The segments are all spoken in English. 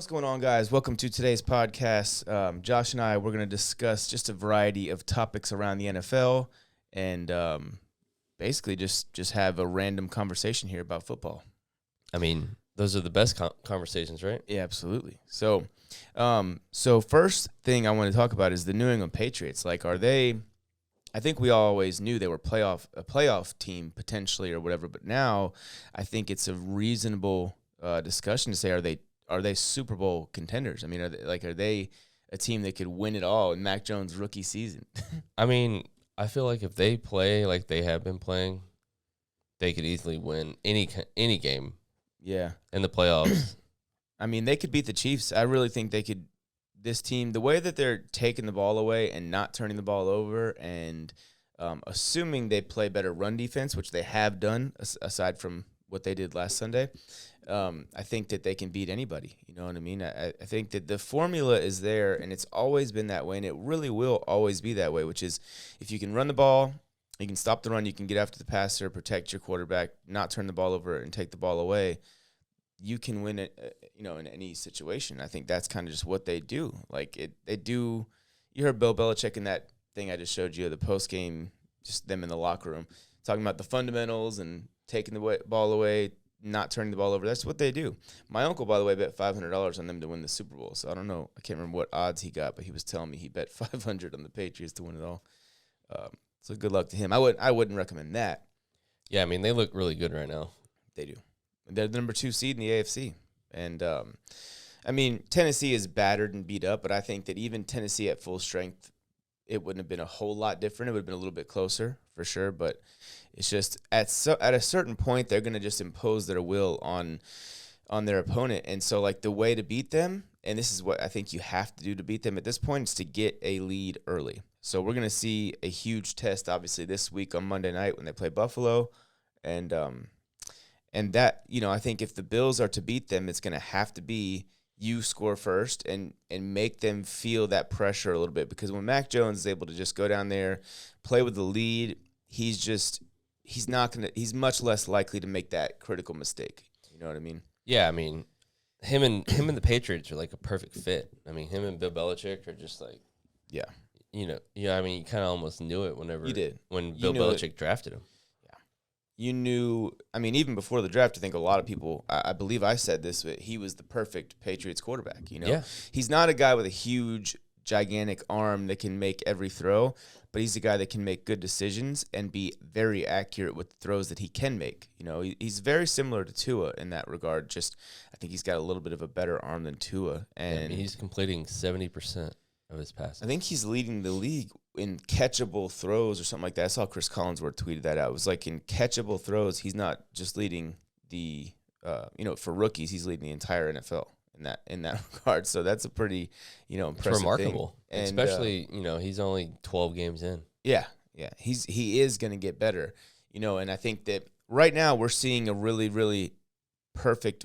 What's going on, guys? Welcome to today's podcast. Josh and I, we're going to discuss just a variety of topics around the NFL and basically just have a random conversation here about football. I mean, those are the best conversations, right? Yeah, absolutely. So first thing I want to talk about is the New England Patriots. Like, are they – I think we always knew they were a playoff team potentially or whatever, but now I think it's a reasonable discussion to say, are they Super Bowl contenders? I mean, are they a team that could win it all in Mac Jones' rookie season? I mean, I feel like if they play like they have been playing, they could easily win any game. Yeah, in the playoffs. I mean, they could beat the Chiefs. I really think they could. This team, the way that they're taking the ball away and not turning the ball over, and assuming they play better run defense, which they have done aside from what they did last Sunday. I think that they can beat anybody. You know what I mean? I think that the formula is there, and it's always been that way, and it really will always be that way, which is if you can run the ball, you can stop the run, you can get after the passer, protect your quarterback, not turn the ball over and take the ball away, you can win it, in any situation. I think that's kind of just what they do. They do. You heard Bill Belichick in that thing I just showed you, the post-game, just them in the locker room, talking about the fundamentals and taking the ball away, not turning the ball over. That's what they do. My uncle, by the way, bet $500 on them to win the Super Bowl. So I don't know. I can't remember what odds he got, but he was telling me he bet $500 on the Patriots to win it all. So good luck to him. I wouldn't recommend that. Yeah, I mean, they look really good right now. They do. They're the number 2 seed in the AFC. And, I mean, Tennessee is battered and beat up, but I think that even Tennessee at full strength, it wouldn't have been a whole lot different. It would have been a little bit closer for sure, but it's just at a certain point they're going to just impose their will on their opponent. And so, like, the way to beat them, and this is what I think you have to do to beat them at this point, is to get a lead early. So we're going to see a huge test, obviously, this week on Monday night when they play Buffalo. And that, I think if the Bills are to beat them, it's going to have to be you score first and make them feel that pressure a little bit. Because when Mac Jones is able to just go down there, play with the lead, he's much less likely to make that critical mistake. You know what I mean? Yeah, I mean, him and the Patriots are like a perfect fit. I mean, him and Bill Belichick are just like, yeah. I mean, you kind of almost knew it when Bill Belichick drafted him. You knew, I mean, even before the draft, I think a lot of people, I believe I said this, but he was the perfect Patriots quarterback, Yeah. He's not a guy with a huge, gigantic arm that can make every throw, but he's a guy that can make good decisions and be very accurate with the throws that he can make. He's very similar to Tua in that regard. Just, I think he's got a little bit of a better arm than Tua. And I mean, he's completing 70% of his passes. I think he's leading the league in catchable throws or something like that. I saw Chris Collinsworth tweeted that out. It was like in catchable throws, he's not just leading the, for rookies, he's leading the entire NFL in that regard. So that's a pretty, impressive it's remarkable. thing. And, especially, he's only 12 games in. Yeah. He is going to get better, and I think that right now we're seeing a really, really perfect,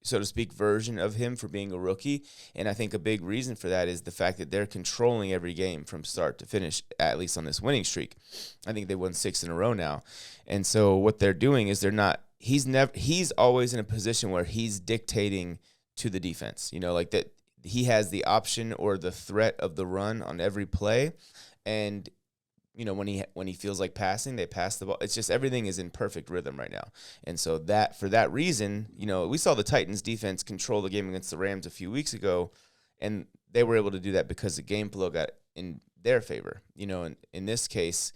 so to speak, version of him for being a rookie. And I think a big reason for that is the fact that they're controlling every game from start to finish, at least on this winning streak. I think they won 6 in a row now. And so what they're doing is he's always in a position where he's dictating to the defense, like that he has the option or the threat of the run on every play. And when he feels like passing, they pass the ball. It's just everything is in perfect rhythm right now. And so for that reason, we saw the Titans defense control the game against the Rams a few weeks ago, and they were able to do that because the game flow got in their favor. And in this case,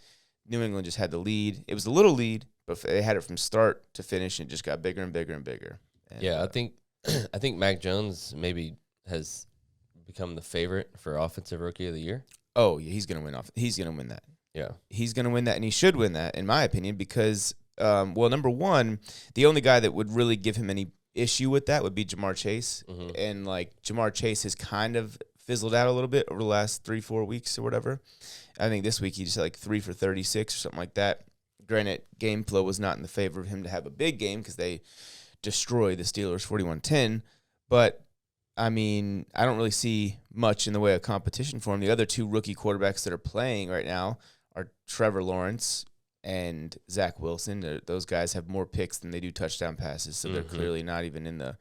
New England just had the lead. It was a little lead, but they had it from start to finish, and it just got bigger and bigger and bigger. And, yeah, I think Mac Jones maybe has become the favorite for Offensive Rookie of the Year. Oh, yeah, he's going to win. He's going to win that. Yeah. He's going to win that, and he should win that, in my opinion, because, number one, the only guy that would really give him any issue with that would be Ja'Marr Chase. Mm-hmm. And, Ja'Marr Chase has kind of fizzled out a little bit over the last 3-4 weeks or whatever. I think this week he just had 3 for 36 or something like that. Granted, game flow was not in the favor of him to have a big game because they destroyed the Steelers 41-10. But, I mean, I don't really see much in the way of competition for him. The other 2 rookie quarterbacks that are playing right now are Trevor Lawrence and Zach Wilson. Those guys have more picks than they do touchdown passes, so they're clearly not even in the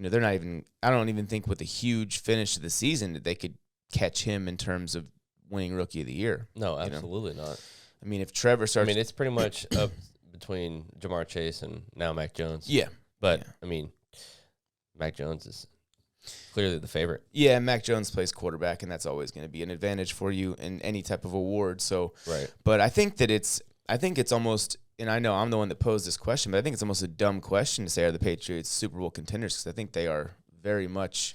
they're not even. I don't even think with a huge finish to the season that they could catch him in terms of winning Rookie of the Year. No, absolutely not. I mean, if Trevor starts, I mean, it's pretty much up between Jamar Chase and now Mac Jones. yeah, But yeah. I mean, Mac Jones is clearly the favorite. Yeah, Mac Jones plays quarterback, and that's always going to be an advantage for you in any type of award. So, Right. but I think it's almost, and I know I'm the one that posed this question, but I think it's almost a dumb question to say, are the Patriots Super Bowl contenders? Because I think they are very much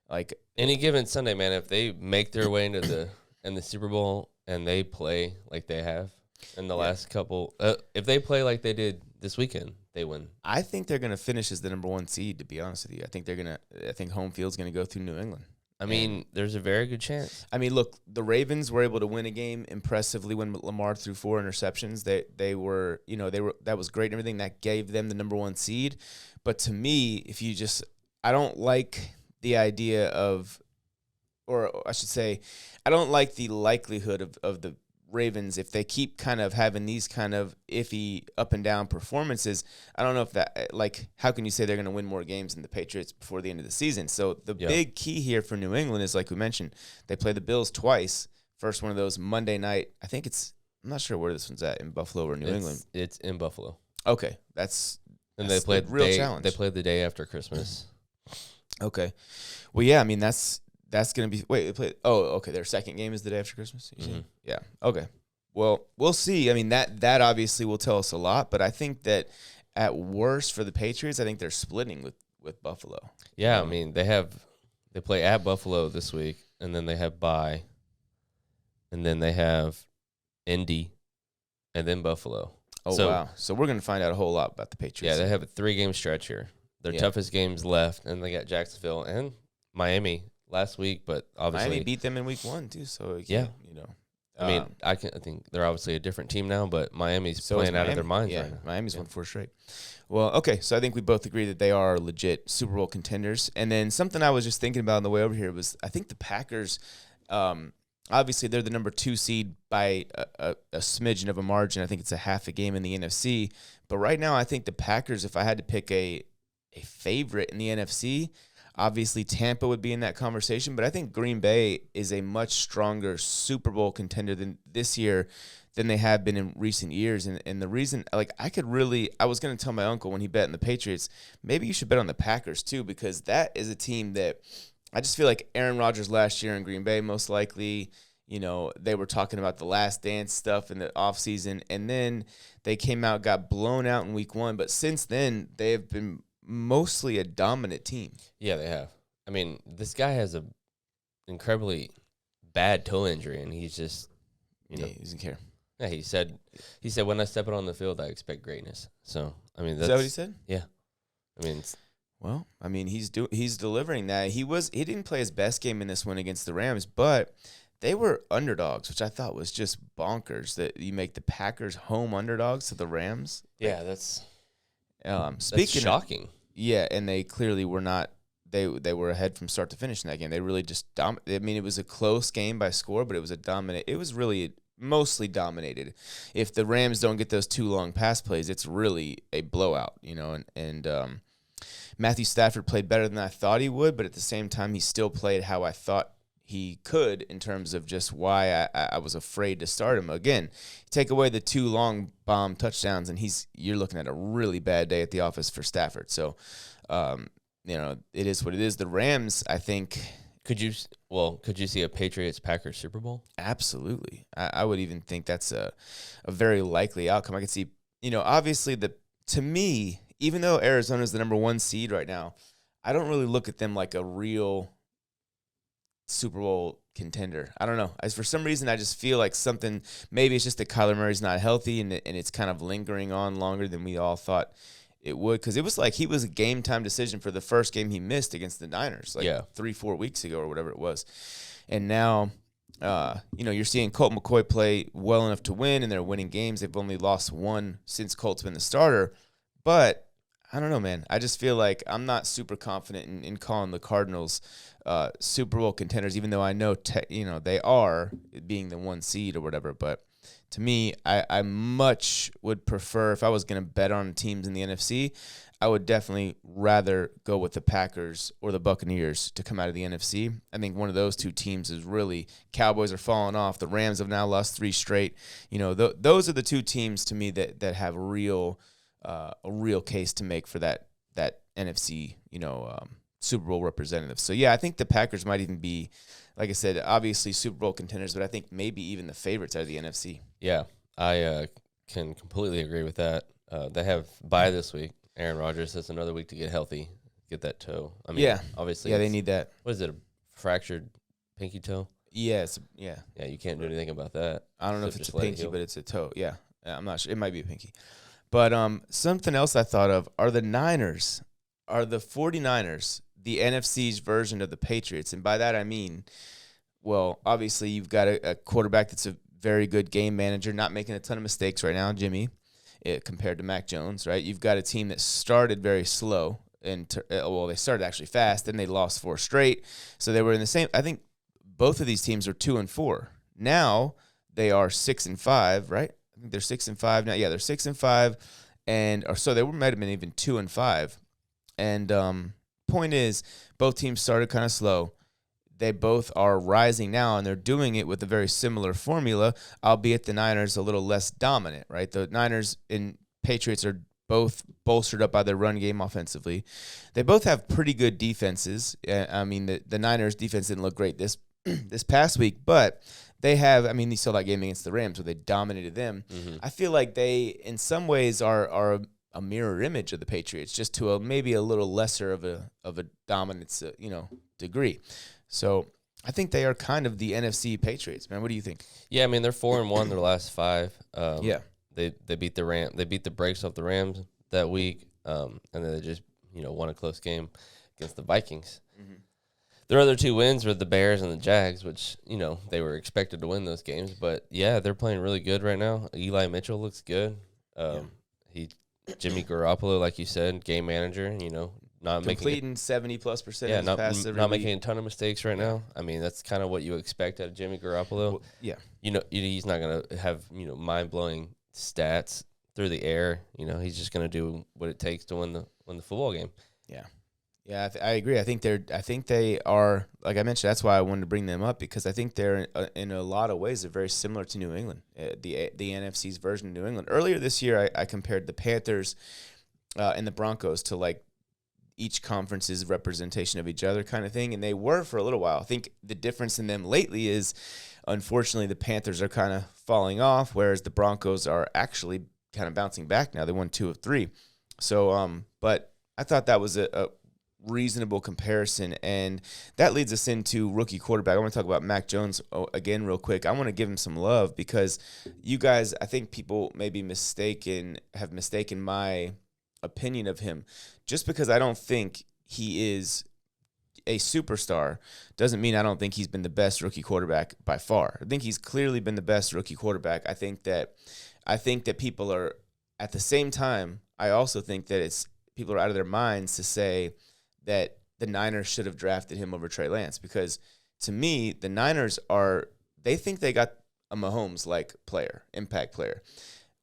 like Any given Sunday, man, if they make their way into the Super Bowl and they play like they have in the last couple, if they play like they did this weekend, they win. I think they're going to finish as the number 1 seed. To be honest with you, I think home field's going to go through New England. I mean, there's a very good chance. I mean, look, the Ravens were able to win a game impressively when Lamar threw 4 interceptions. They were that was great and everything. That gave them the number 1 seed. But to me, I don't like the idea of, or I should say, I don't like the likelihood of the Ravens, if they keep kind of having these kind of iffy up and down performances. I don't know if that, like, how can you say they're going to win more games than the Patriots before the end of the season? So the big key here for New England is, like we mentioned, they play the Bills twice. First one of those Monday night. I'm not sure where this one's at, in Buffalo or New England. It's in Buffalo. Okay, And they played the real challenge. They played the day after Christmas. Okay, well, yeah, I mean that's going to be. Wait, they played. Oh, okay. Their second game is the day after Christmas. You see? Yeah. Okay. Well, we'll see. I mean that obviously will tell us a lot, but I think that at worst for the Patriots, I think they're splitting with Buffalo. Yeah, I mean they play at Buffalo this week, and then they have bye, and then they have Indy, and then Buffalo. Oh, wow. So we're going to find out a whole lot about the Patriots. Yeah, they have a 3-game stretch here. Their toughest games left, and they got Jacksonville and Miami last week, but obviously Miami beat them in week 1 too. So yeah, I mean, I I think they're obviously a different team now, but Miami's playing out of their minds right now. Miami's won 4 straight. Well, okay, so I think we both agree that they are legit Super Bowl contenders. And then something I was just thinking about on the way over here was, I think the Packers, obviously they're the number 2 seed by a smidgen of a margin. I think it's a half a game in the NFC. But right now, I think the Packers, if I had to pick a favorite in the NFC, obviously Tampa would be in that conversation. But I think Green Bay is a much stronger Super Bowl contender than this year than they have been in recent years. And the reason, like, I was going to tell my uncle when he bet on the Patriots, maybe you should bet on the Packers too, because that is a team that I just feel like Aaron Rodgers last year in Green Bay, most likely, they were talking about the last dance stuff in the offseason, and then they came out, got blown out in week 1. But since then, they have been mostly a dominant team. Yeah, they have. I mean, this guy has a incredibly bad toe injury, and he's just, he doesn't care. Yeah, he said when I step out on the field, I expect greatness. So, I mean, Is that what he said? Yeah. I mean, well, I mean, he's delivering that. He didn't play his best game in this one against the Rams, but they were underdogs, which I thought was just bonkers that you make the Packers home underdogs to the Rams. Yeah, that's Speaking shocking. Yeah, and they clearly were not. They were ahead from start to finish in that game. They really just I mean, it was a close game by score, but it was It was really mostly dominated. If the Rams don't get those 2 long pass plays, it's really a blowout. And Matthew Stafford played better than I thought he would, but at the same time, he still played how I thought he could in terms of just why I was afraid to start him. Again, take away the 2 long bomb touchdowns, and you're looking at a really bad day at the office for Stafford. So, it is what it is. The Rams, I think. Could you see a Patriots-Packers Super Bowl? Absolutely. I would even think that's a very likely outcome. I could see, obviously to me, even though Arizona's the number 1 seed right now, I don't really look at them like a real Super Bowl contender. I don't know. For some reason, I just feel like something, maybe it's just that Kyler Murray's not healthy and it's kind of lingering on longer than we all thought it would. Because it was like he was a game-time decision for the first game he missed against the Niners, 3-4 weeks ago or whatever it was. And now, you're seeing Colt McCoy play well enough to win, and they're winning games. They've only lost 1 since Colt's been the starter. But I don't know, man. I just feel like I'm not super confident in calling the Cardinals Super Bowl contenders, even though I know they are, being the 1 seed or whatever. But to me, I much would prefer, if I was going to bet on teams in the NFC, I would definitely rather go with the Packers or the Buccaneers to come out of the NFC. I think one of those two teams is really Cowboys are falling off. The Rams have now lost 3 straight. Those are the two teams to me that have a real case to make for that NFC Super Bowl representative. So yeah, I think the Packers might even be, like I said, obviously Super Bowl contenders, but I think maybe even the favorites out of the NFC. Yeah, I can completely agree with that. They have bye this week. Aaron Rodgers has another week to get healthy, get that toe. I mean, Yeah. obviously, Yeah, they need that. What is it? A fractured pinky toe? Yes, yeah. Yeah, you can't do anything about that. I don't know if Except it's a just let it pinky, heal. but it's a toe. Yeah, I'm not sure. It might be a pinky. But something else I thought of are the 49ers, the NFC's version of the Patriots. And by that I mean, well, obviously you've got a quarterback that's a very good game manager, not making a ton of mistakes right now, Jimmy, compared to Mac Jones, right? You've got a team that started very slow. They started actually fast, then they lost 4 straight. So they were in the same. I think both of these teams are 2-4. Now they are 6-5, right? I think they're 6-5 now. Yeah, they're 6-5, so they might have been even 2-5. And point is, both teams started kind of slow. They both are rising now, and they're doing it with a very similar formula, albeit the Niners a little less dominant, right? The Niners and Patriots are both bolstered up by their run game offensively. They both have pretty good defenses. I mean, the Niners' defense didn't look great this past week, but they have, I mean, you saw that game against the Rams where they dominated them. Mm-hmm. I feel like they, in some ways, are a mirror image of the Patriots, just to maybe a little lesser of a dominance, degree. So I think they are kind of the NFC Patriots, man. What do you think? Yeah, I mean they're 4-1 their last 5. Yeah. They beat they beat the brakes off the Rams that week, and then they just won a close game against the Vikings. Mm-hmm. Their other 2 wins were the Bears and the Jags, which they were expected to win those games. But yeah, they're playing really good right now. Eli Mitchell looks good. Jimmy Garoppolo, like you said, game manager. Not completing 70+%. Yeah, not week. making a ton of mistakes right now. I mean, that's kind of what you expect out of Jimmy Garoppolo. Well, yeah. He's not gonna have mind blowing stats through the air. He's just gonna do what it takes to win the football game. Yeah. Yeah, I agree. I think they are, like I mentioned, that's why I wanted to bring them up, because I think they're in a lot of ways they're very similar to New England, the NFC's version of New England. Earlier this year, I compared the Panthers and the Broncos to like each conference's representation of each other kind of thing, and they were for a little while. I think the difference in them lately is, unfortunately, the Panthers are kind of falling off, whereas the Broncos are actually kind of bouncing back now. They won 2 of 3. So, but I thought that was a reasonable comparison, and that leads us into rookie quarterback. I want to talk about Mac Jones again real quick. I want to give him some love because you guys, I think people maybe have mistaken my opinion of him. Just because I don't think he is a superstar doesn't mean I don't think he's been the best rookie quarterback by far. I think he's clearly been the best rookie quarterback. I think that people are, at the same time, I also think that people are out of their minds to say that the Niners should have drafted him over Trey Lance, because to me, the Niners they think they got a Mahomes-like player, impact player.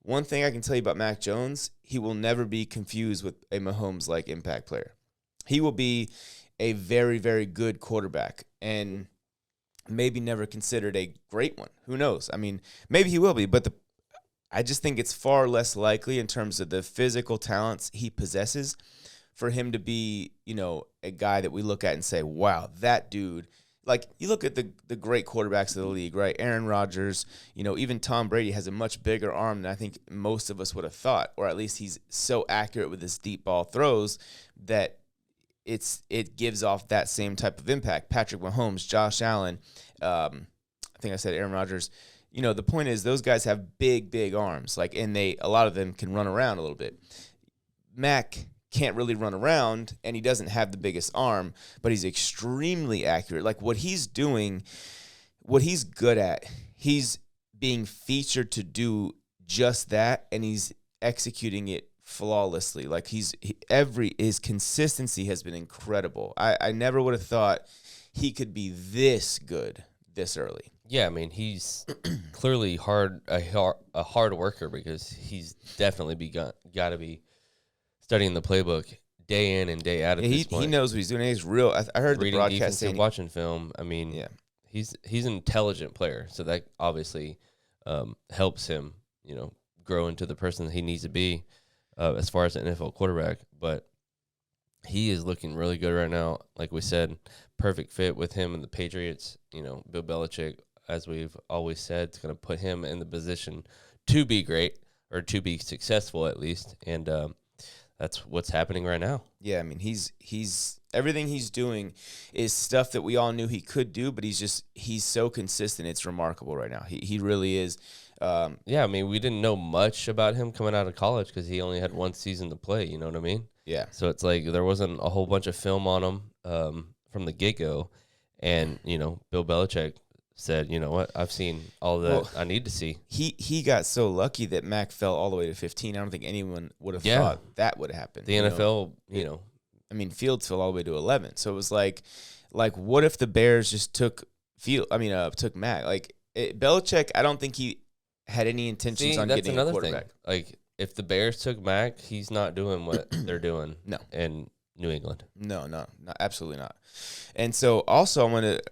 One thing I can tell you about Mac Jones, he will never be confused with a Mahomes-like impact player. He will be a very, very good quarterback and maybe never considered a great one. Who knows? I mean, maybe he will be, but I just think it's far less likely in terms of the physical talents he possesses for him to be, a guy that we look at and say, wow, that dude. Like, you look at the great quarterbacks of the league, right? Aaron Rodgers, even Tom Brady has a much bigger arm than I think most of us would have thought, or at least he's so accurate with his deep ball throws that it gives off that same type of impact. Patrick Mahomes, Josh Allen, I think I said Aaron Rodgers. The point is those guys have big, big arms, and a lot of them can run around a little bit. Mac can't really run around, and he doesn't have the biggest arm, but he's extremely accurate. Like, what he's doing, what he's good at, he's being featured to do just that, and he's executing it flawlessly. Like, his consistency has been incredible. I never would have thought he could be this good this early. Yeah, I mean, he's clearly a hard worker, because he's definitely got to be studying the playbook day in and day out at Yeah, this point. he knows what he's doing. He's real. I heard the Reading broadcast defense saying, and watching film. I mean, yeah, he's an intelligent player, so that obviously helps him, grow into the person that he needs to be as far as an NFL quarterback. But he is looking really good right now. Like we said, perfect fit with him and the Patriots. Bill Belichick, as we've always said, is going to put him in the position to be great or to be successful at least. And that's what's happening right now. yeah. I mean, he's everything he's doing is stuff that we all knew he could do, but he's so consistent. It's remarkable right now. He really is. Yeah, I mean, we didn't know much about him coming out of college because he only had one season to play. You know what I mean? Yeah. So it's like there wasn't a whole bunch of film on him from the get-go. And, Bill Belichick said, you know what, I've seen all that I need to see. He got so lucky that Mac fell all the way to 15. I don't think anyone would have thought that would happen. The NFL, I mean, Fields fell all the way to 11. So it was like what if the Bears just took Mac? Like, Belichick, I don't think he had any intentions on getting a quarterback. Thing. Like, if the Bears took Mac, he's not doing what they're doing No. in New England. No, absolutely not. And so also I want to,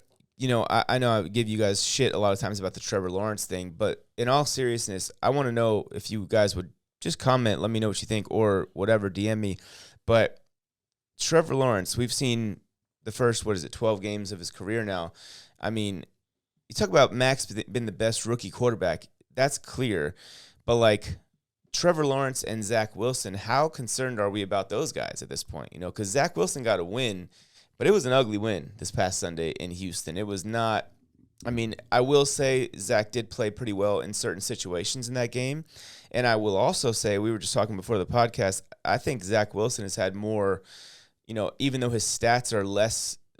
I know I give you guys shit a lot of times about the Trevor Lawrence thing, but in all seriousness, I want to know if you guys would just comment, let me know what you think or whatever, DM me. But Trevor Lawrence, we've seen the first, 12 games of his career now. I mean, you talk about Mac's been the best rookie quarterback. That's clear. But like Trevor Lawrence and Zach Wilson, how concerned are we about those guys at this point? Because Zach Wilson got a win, but it was an ugly win this past Sunday in Houston. It was not – I mean, I will say Zach did play pretty well in certain situations in that game. And I will also say, we were just talking before the podcast, I think Zach Wilson has had more – even though his stats are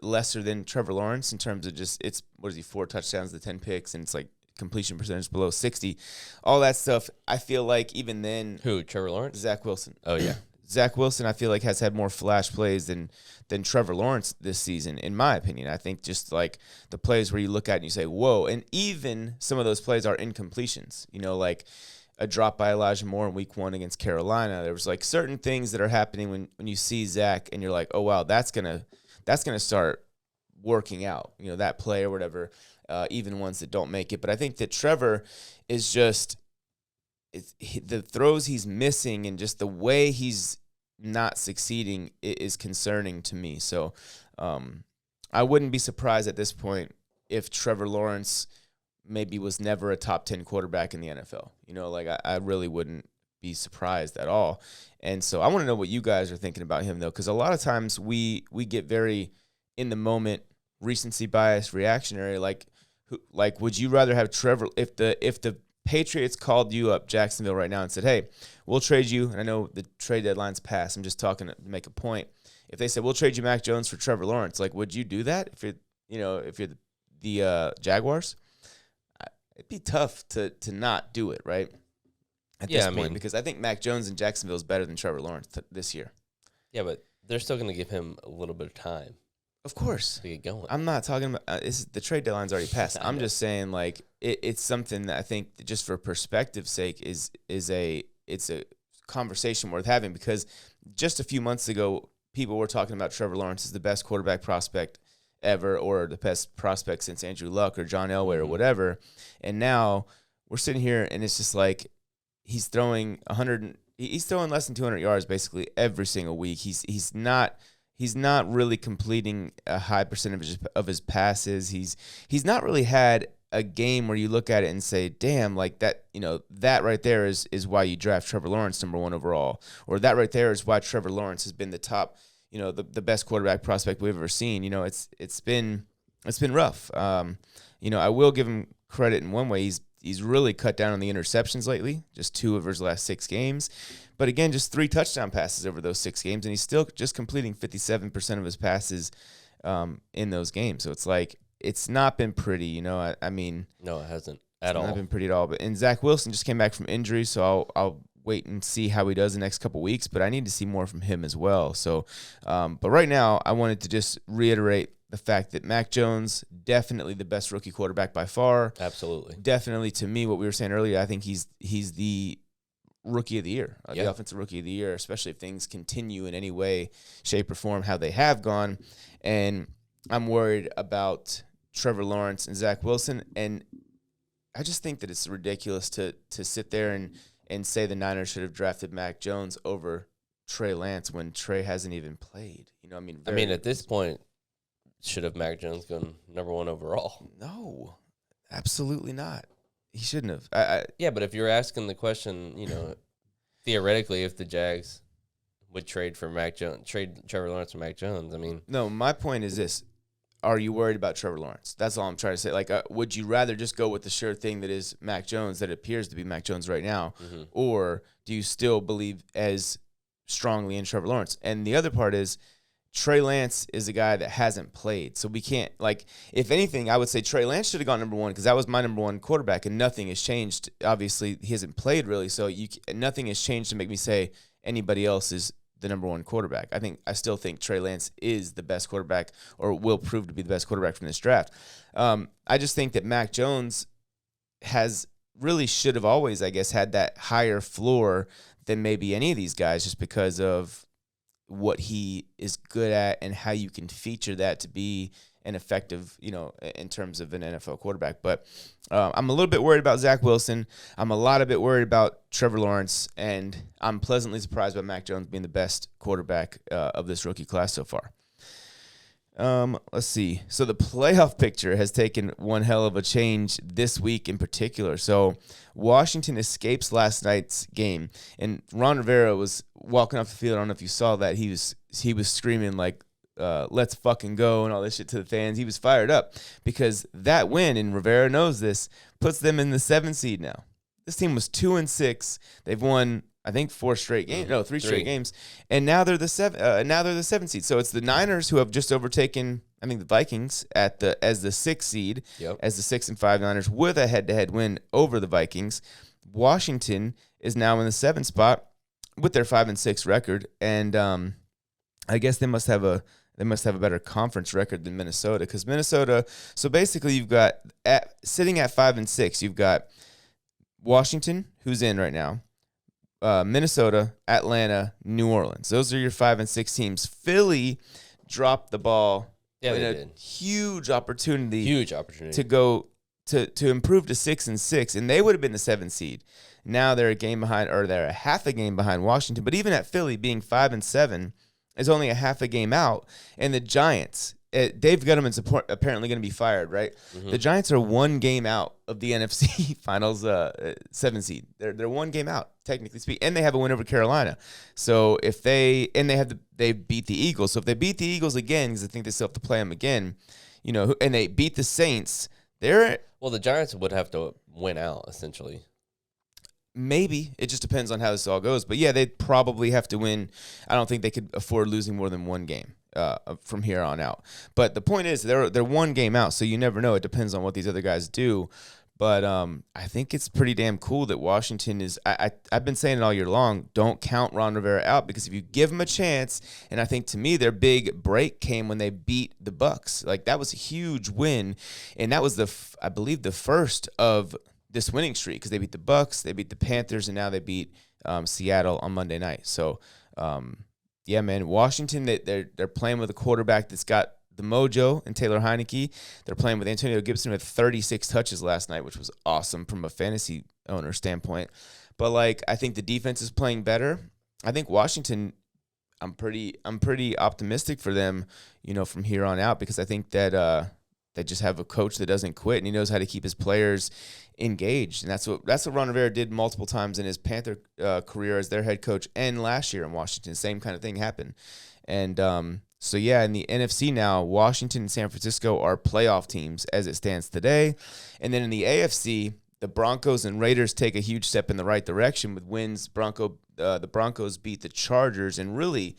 lesser than Trevor Lawrence in terms of just it's 4 touchdowns to 10 picks, and it's like completion percentage below 60, all that stuff. I feel like even then, who, Trevor Lawrence? Zach Wilson. Oh yeah, Zach Wilson. I feel like has had more flash plays than Trevor Lawrence this season, in my opinion. I think just like the plays where you look at it and you say, whoa, and even some of those plays are incompletions. Like a drop by Elijah Moore in week 1 against Carolina. There was like certain things that are happening when you see Zach and you're like, oh wow, that's gonna start working out, that play or whatever, even ones that don't make it. But I think that Trevor is just the throws he's missing and just the way he's not succeeding is concerning to me. So I wouldn't be surprised at this point if Trevor Lawrence maybe was never a top 10 quarterback in the NFL. I really wouldn't be surprised at all. And so I want to know what you guys are thinking about him, though, because a lot of times we get very in the moment, recency bias, reactionary. Like would you rather have Trevor if the Patriots called you up, Jacksonville, right now and said, hey, we'll trade you, and I know the trade deadline's passed, I'm just talking to make a point. If they said, we'll trade you Mac Jones for Trevor Lawrence, like, would you do that if you're the Jaguars? It'd be tough to not do it, right? At this point, because I think Mac Jones in Jacksonville is better than Trevor Lawrence this year. Yeah, but they're still going to give him a little bit of time. Of course. To get going. I'm not talking about the trade deadline's already passed. I'm just saying, like, it's something that I think that just for perspective's sake it's a conversation worth having, because just a few months ago, people were talking about Trevor Lawrence as the best quarterback prospect ever, or the best prospect since Andrew Luck or John Elway or whatever. And now we're sitting here and it's just like he's throwing less than 200 yards basically every single week. He's not really completing a high percentage of his passes. He's not really had a game where you look at it and say, damn, like that, that right there is why you draft Trevor Lawrence number 1 overall, or that right there is why Trevor Lawrence has been the top, the best quarterback prospect we've ever seen. It's been rough. I will give him credit in one way. He's really cut down on the interceptions lately, just 2 of his last 6 games. But again, just 3 touchdown passes over those 6 games, and he's still just completing 57% of his passes in those games. So it's like it's not been pretty, I mean, no, it hasn't at all. Not been pretty at all. And Zach Wilson just came back from injury, so I'll wait and see how he does the next couple weeks. But I need to see more from him as well. So, but right now, I wanted to just reiterate the fact that Mac Jones, definitely the best rookie quarterback by far. Absolutely. Definitely, to me, what we were saying earlier, I think he's the rookie of the year, Yeah. the offensive rookie of the year, especially if things continue in any way, shape, or form how they have gone. And I'm worried about Trevor Lawrence and Zach Wilson. And I just think that it's ridiculous to sit there and say the Niners should have drafted Mac Jones over Trey Lance when Trey hasn't even played. You know, I mean, at this point, should have Mac Jones gone number 1 overall? No, absolutely not. He shouldn't have. Yeah, but if you're asking the question, theoretically, if the Jags would trade Trevor Lawrence for Mac Jones, I mean. No, my point is this. Are you worried about Trevor Lawrence? That's all I'm trying to say. Like, would you rather just go with the sure thing that is Mac Jones, that appears to be Mac Jones right now, or do you still believe as strongly in Trevor Lawrence? And the other part is Trey Lance is a guy that hasn't played. So we can't, like, if anything, I would say Trey Lance should have gone number 1 because that was my number 1 quarterback, and nothing has changed. Obviously, he hasn't played really, so nothing has changed to make me say anybody else is the number 1 quarterback. I still think Trey Lance is the best quarterback, or will prove to be the best quarterback from this draft. I just think that Mac Jones should have always, I guess, had that higher floor than maybe any of these guys, just because of what he is good at and how you can feature that to be an effective, in terms of an NFL quarterback. But I'm a little bit worried about Zach Wilson. I'm a lot of bit worried about Trevor Lawrence, and I'm pleasantly surprised by Mac Jones being the best quarterback of this rookie class so far. Let's see. So the playoff picture has taken one hell of a change this week in particular. So Washington escapes last night's game, and Ron Rivera was walking off the field. I don't know if you saw that. He was screaming like, let's fucking go and all this shit to the fans. He was fired up because that win, and Rivera knows this, puts them in the 7th seed now. This team was 2-6. They've won, I think, 3 straight games, and now they're the 7th seed. So it's the Niners who have just overtaken, I think, the Vikings as the 6th seed, as the 6-5 Niners with a head-to-head win over the Vikings. Washington is now in the 7th spot with their 5-6 record, and I guess they must have a better conference record than Minnesota, because Minnesota. So basically, you've got sitting at 5-6, you've got Washington, who's in right now, Minnesota, Atlanta, New Orleans. Those are your 5-6 teams. Philly dropped the ball in a huge opportunity to go to improve to 6-6, and they would have been the 7th seed. Now they're a game behind, or they're a half a game behind Washington. But even at Philly being 5-7 is only a half a game out, and the Giants. Dave Gettleman's apparently going to be fired, right? The Giants are 1 game out of the NFC Finals 7 seed. They're 1 game out, technically speaking, and they have a win over Carolina. So if they beat the Eagles. So if they beat the Eagles again, because I think they still have to play them again, and they beat the Saints, the Giants would have to win out essentially. Maybe. It just depends on how this all goes. But yeah, they'd probably have to win. I don't think they could afford losing more than 1 game from here on out. But the point is, they're 1 game out, so you never know. It depends on what these other guys do. But I think it's pretty damn cool that Washington is. I've been saying it all year long. Don't count Ron Rivera out, because if you give him a chance, and I think to me their big break came when they beat the Bucs. Like, that was a huge win, and that was I believe the first of this winning streak, because they beat the Bucs, they beat the Panthers, and now they beat Seattle on Monday night. So, yeah, man, Washington, they're playing with a quarterback that's got the mojo and Taylor Heineke. They're playing with Antonio Gibson with 36 touches last night, which was awesome from a fantasy owner standpoint. But like, I think the defense is playing better. I think Washington, I'm pretty optimistic for them, from here on out, because I think that they just have a coach that doesn't quit, and he knows how to keep his players engaged. And that's what Ron Rivera did multiple times in his Panther career as their head coach, and last year in Washington, same kind of thing happened. And so yeah, in the NFC now, Washington and San Francisco are playoff teams as it stands today. And then in the AFC, the Broncos and Raiders take a huge step in the right direction with wins. The Broncos beat the Chargers and really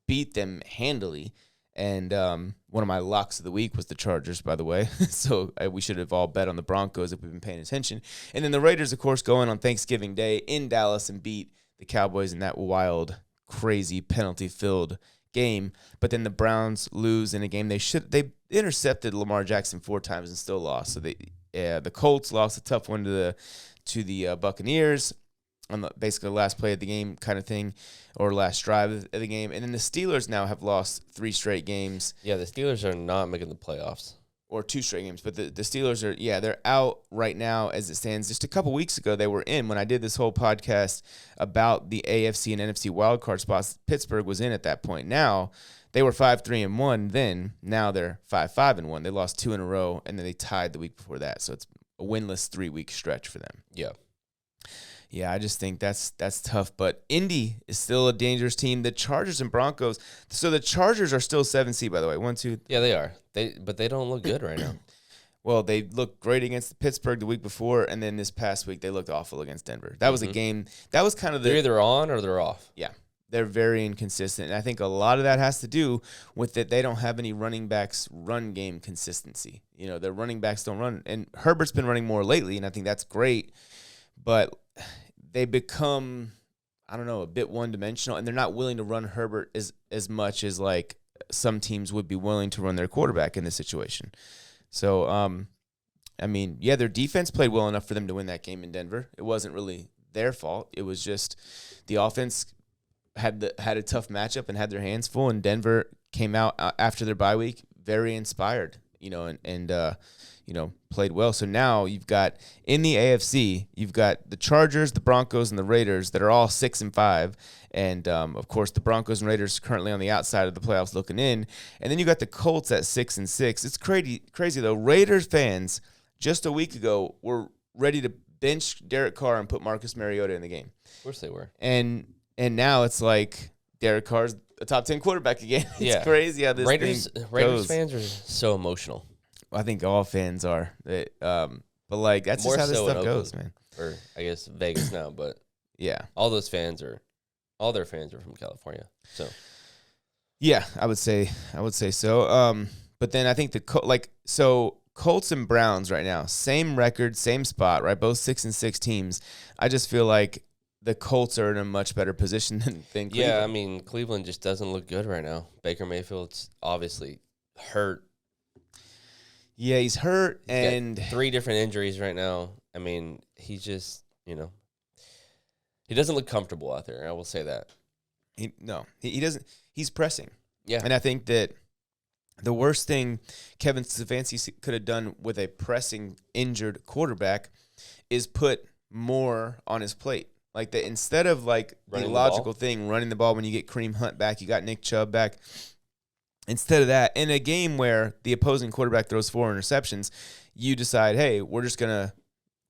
beat them handily. And one of my locks of the week was the Chargers, by the way. So we should have all bet on the Broncos if we've been paying attention. And then the Raiders, of course, go in on Thanksgiving Day in Dallas and beat the Cowboys in that wild, crazy, penalty-filled game. But then the Browns lose in a game they intercepted Lamar Jackson 4 times and still lost. So the Colts lost a tough one to the Buccaneers. on basically the last play of the game kind of thing, or last drive of the game. And then the Steelers now have lost 3 straight games. Yeah, the Steelers are not making the playoffs. Or 2 straight games, but the Steelers are, they're out right now as it stands. Just a couple weeks ago, they were in when I did this whole podcast about the AFC and NFC wildcard spots. Pittsburgh was in at that point. Now, they were 5-3-1 then. Now they're 5-5-1. They lost 2 in a row, and then they tied the week before that. So it's a winless 3-week stretch for them. Yeah. Yeah, I just think that's tough. But Indy is still a dangerous team. The Chargers and Broncos. So the Chargers are still 7 seed, by the way. 1, 2. Yeah, they are. But they don't look good right now. Well, they looked great against Pittsburgh the week before, and then this past week they looked awful against Denver. That was a game. That was kind of They're either on or they're off. Yeah, they're very inconsistent, and I think a lot of that has to do with that they don't have any running backs run game consistency. Their running backs don't run, and Herbert's been running more lately, and I think that's great, but they become, I don't know, a bit one-dimensional, and they're not willing to run Herbert as much as like some teams would be willing to run their quarterback in this situation. So, I mean, yeah, their defense played well enough for them to win that game in Denver. It wasn't really their fault. It was just the offense had a tough matchup and had their hands full, and Denver came out after their bye week very inspired, and played well. So now you've got, in the AFC, you've got the Chargers, the Broncos, and the Raiders that are all 6-5. And, of course, the Broncos and Raiders currently on the outside of the playoffs looking in. And then you got the Colts at 6-6. It's crazy, though. Raiders fans just a week ago were ready to bench Derek Carr and put Marcus Mariota in the game. Of course they were. And now it's like Derek Carr's a top 10 quarterback again. It's crazy how this Raiders thing Raiders goes. fans are so emotional. I think all fans are. But like that's More just how this so in stuff goes, Oakland. man. Or I guess Vegas now, but Yeah. all their fans are from California. So Yeah, I would say so. But then I think Colts and Browns right now, same record, same spot, right? Both 6-6 teams. I just feel like the Colts are in a much better position than Cleveland. yeah, I mean Cleveland just doesn't look good right now. Baker Mayfield's obviously hurt. Yeah, he's hurt, and 3 different injuries right now. I mean, he's just, he doesn't look comfortable out there. I will say that. he doesn't. He's pressing. Yeah. And I think that the worst thing Kevin Stefanski could have done with a pressing injured quarterback is put more on his plate. Like that, instead of like Running the the logical ball? thing, running the ball when you get Kareem Hunt back, you got Nick Chubb back. Instead of that, in a game where the opposing quarterback throws 4 interceptions, you decide, hey, we're just gonna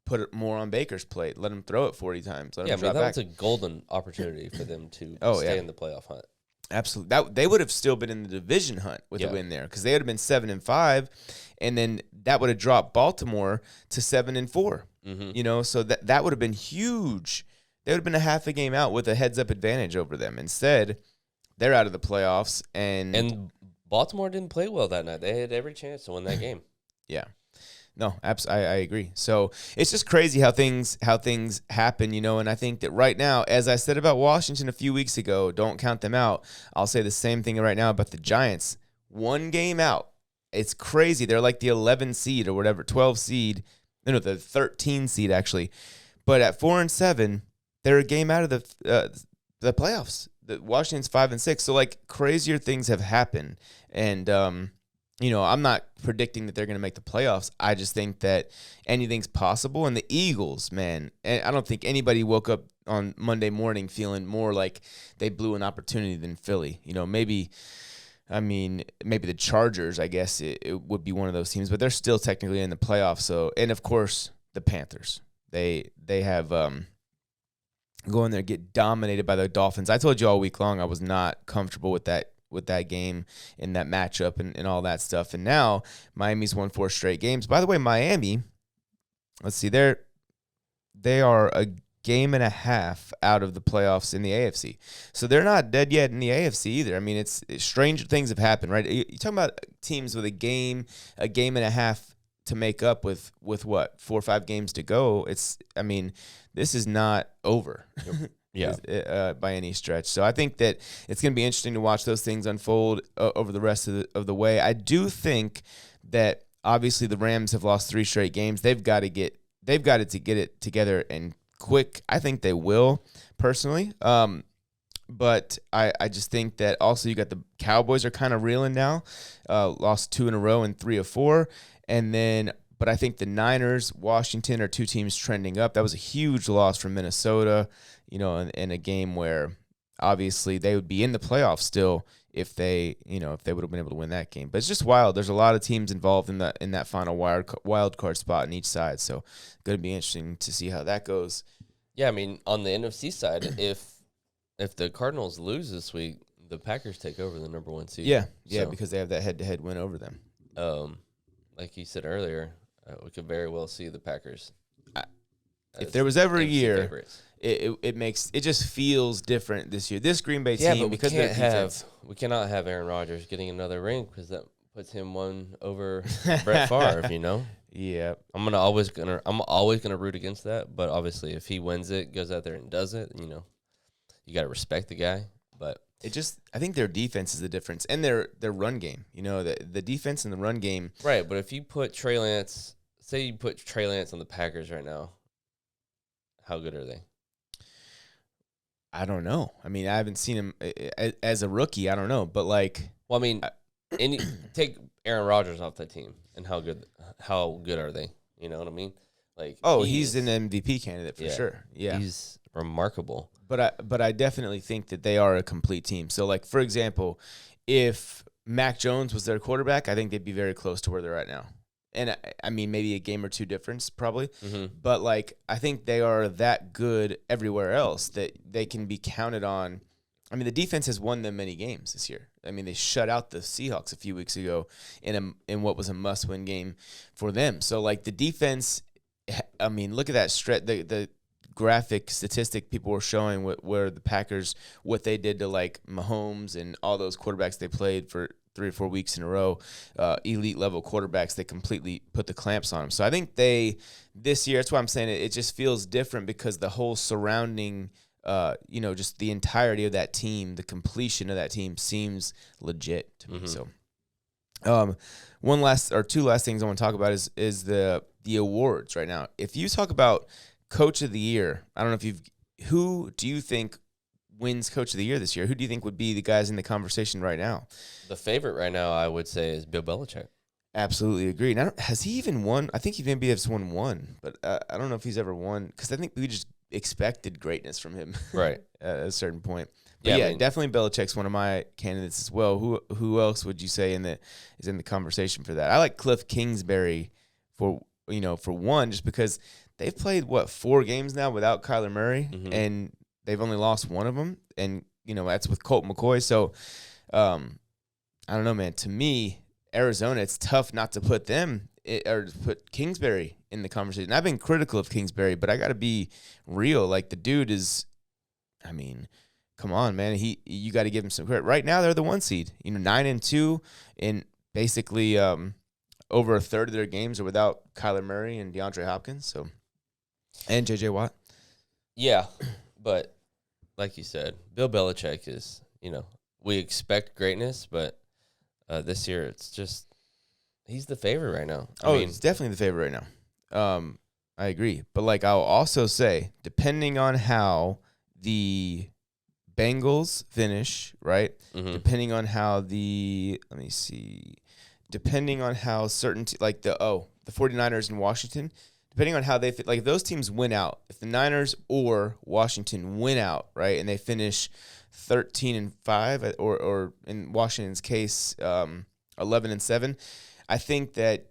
put it more on Baker's plate. Let him throw it 40 times. Let him drop that back. was a golden opportunity for them to Oh, stay yeah. in the playoff hunt. Absolutely. That they would have still been in the division hunt with a win there, because they would have been 7-5, and then that would have dropped Baltimore to 7-4. Mm-hmm. So that would have been huge. They would have been a half a game out with a heads-up advantage over them. Instead, they're out of the playoffs, And Baltimore didn't play well that night. They had every chance to win that game. yeah. No, I agree. So it's just crazy how things happen, and I think that right now, as I said about Washington a few weeks ago, don't count them out. I'll say the same thing right now about the Giants. 1 game out. It's crazy. They're like the 11 seed or whatever, 12 seed. No, the 13 seed actually. But at 4-7, they're a game out of the playoffs. The Washington's 5-6. So like crazier things have happened, and I'm not predicting that they're going to make the playoffs. I just think that anything's possible. And the Eagles, man, I don't think anybody woke up on Monday morning feeling more like they blew an opportunity than Philly. Maybe the Chargers, I guess it would be one of those teams, but they're still technically in the playoffs. So, and of course, the Panthers. They have go in there and get dominated by the Dolphins. I told you all week long I was not comfortable with that game and that matchup and all that stuff. And now Miami's won 4 straight games. By the way, Miami, let's see, they are a game and a half out of the playoffs in the AFC. So they're not dead yet in the AFC either. I mean, it's strange things have happened, right? You're talking about teams with a game and a half to make up with what, 4 or 5 games to go. This is not over. Yeah. By any stretch. So I think that it's going to be interesting to watch those things unfold over the rest of the way. I do think that obviously the Rams have lost 3 straight games. They've got to get it together and quick. I think they will, personally. But I just think that also you got the Cowboys are kind of reeling now. Lost 2 in a row and 3 of 4. And then, but I think the Niners, Washington are two teams trending up. That was a huge loss from Minnesota, in a game where obviously they would be in the playoffs still if they would have been able to win that game. But it's just wild. There's a lot of teams involved in that final wild card spot on each side. So going to be interesting to see how that goes. Yeah, I mean, on the NFC side, if the Cardinals lose this week, the Packers take over the number 1 seed. Yeah, So, because they have that head-to-head win over them. Like you said earlier, we could very well see the Packers. If there was ever a NFC year, favorites. it just feels different this year. This Green Bay team, but because of their defense. we cannot have Aaron Rodgers getting another ring because that puts him one over Brett Favre. Yeah, I'm always gonna root against that. But obviously, if he wins it, goes out there and does it, you got to respect the guy. But I think their defense is the difference, and their run game. The defense and the run game. Right, but if you put Trey Lance, say you put Trey Lance on the Packers right now, how good are they? I don't know. I mean, I haven't seen him as a rookie. I don't know, but take Aaron Rodgers off that team, and how good are they? You know what I mean? He's an MVP candidate for sure. Yeah, he's remarkable. But I definitely think that they are a complete team. So, for example, if Mac Jones was their quarterback, I think they'd be very close to where they're at now. And I mean, maybe a game or two difference, probably. Mm-hmm. But I think they are that good everywhere else that they can be counted on. I mean, the defense has won them many games this year. I mean, they shut out the Seahawks a few weeks ago in what was a must-win game for them. So, the defense, I mean, look at that stretch. The graphic statistic people were showing where the Packers, what they did to Mahomes and all those quarterbacks they played for 3 or 4 weeks in a row, elite level quarterbacks, they completely put the clamps on them. So I think this year, that's why I'm saying it just feels different because the whole surrounding, just the entirety of that team, the completion of that team seems legit to me. Mm-hmm. So, two last things I want to talk about is the awards right now. If you talk about Coach of the Year, I don't know who do you think wins Coach of the Year this year? Who do you think would be the guys in the conversation right now? The favorite right now, I would say, is Bill Belichick. Absolutely agree. Now, has he even won? I think he maybe has won one, but I don't know if he's ever won because I think we just expected greatness from him, right, at a certain point. But definitely Belichick's one of my candidates as well. Who else would you say is in the conversation for that? I like Cliff Kingsbury for one, just because they've played 4 games now without Kyler Murray, mm-hmm. and they've only lost one of them, and that's with Colt McCoy. So, I don't know, man. To me, Arizona, it's tough not to put them or put Kingsbury in the conversation. I've been critical of Kingsbury, but I got to be real. The dude is, I mean, come on, man. You got to give him some credit. Right now, they're the 1 seed. 9-2, and basically over a third of their games are without Kyler Murray and DeAndre Hopkins. So, and J.J. Watt. Yeah, but like you said, Bill Belichick is, we expect greatness, but this year it's just he's the favorite right now. I mean, he's definitely the favorite right now. I agree. But I'll also say, depending on how the Bengals finish, right? Mm-hmm. Depending on how depending on how certain the 49ers in Washington, depending on how they fit, if those teams win out, if the Niners or Washington win out, right, and they finish 13-5, or in Washington's case, 11-7, I think that